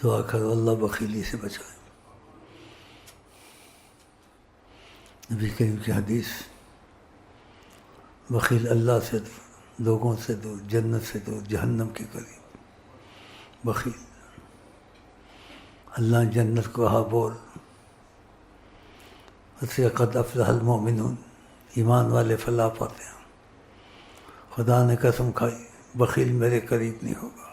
دعا کرو اللہ بخیلی سے بچائے۔ نبی کریم کی حدیث، بخیل اللہ سے دور، لوگوں سے دور، جنت سے دور، جہنم کے قریب۔ بخیل اللہ جنت کو کہا بول، اس سے قد افلح المؤمنون، ایمان والے فلاح پاتے ہیں۔ خدا نے قسم کھائی بخیل میرے قریب نہیں ہوگا۔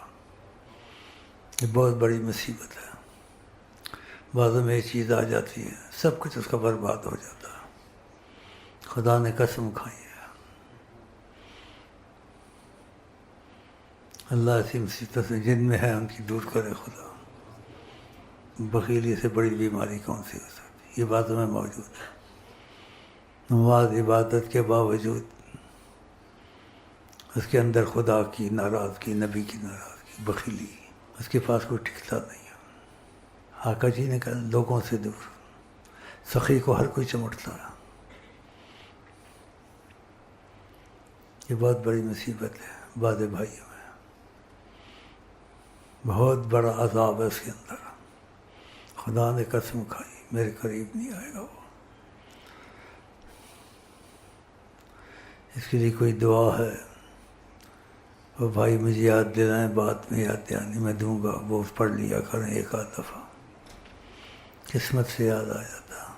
یہ بہت بڑی مصیبت ہے۔ بعضوں میں یہ چیز آ جاتی ہے سب کچھ اس کا برباد ہو جاتا ہے۔ خدا نے قسم کھائی ہے۔ اللہ ایسی مصیبت سے جن میں ہے ان کی دور کرے خدا۔ بخیلی سے بڑی بیماری کون سی ہو سکتی؟ یہ باتوں میں موجود ہے۔ نماز عبادت کے باوجود اس کے اندر خدا کی ناراضگی، نبی کی ناراضگی، بخیلی، اس کے پاس کوئی ٹکتا نہیں ہے۔ آقا جی نے کہا لوگوں سے دور، سخی کو ہر کوئی چمٹتا ہے۔ یہ بہت بڑی مصیبت ہے بعض بھائیوں میں، بہت بڑا عذاب ہے اس کے اندر۔ خدا نے قسم کھائی میرے قریب نہیں آئے گا وہ۔ اس کے لیے کوئی دعا ہے؟ وہ بھائی مجھے یاد دلائیں، بات میں یاد دلانی میں دوں گا، وہ پڑھ لیا کریں ایک آدھ دفعہ، قسمت سے یاد آ جاتا ہے۔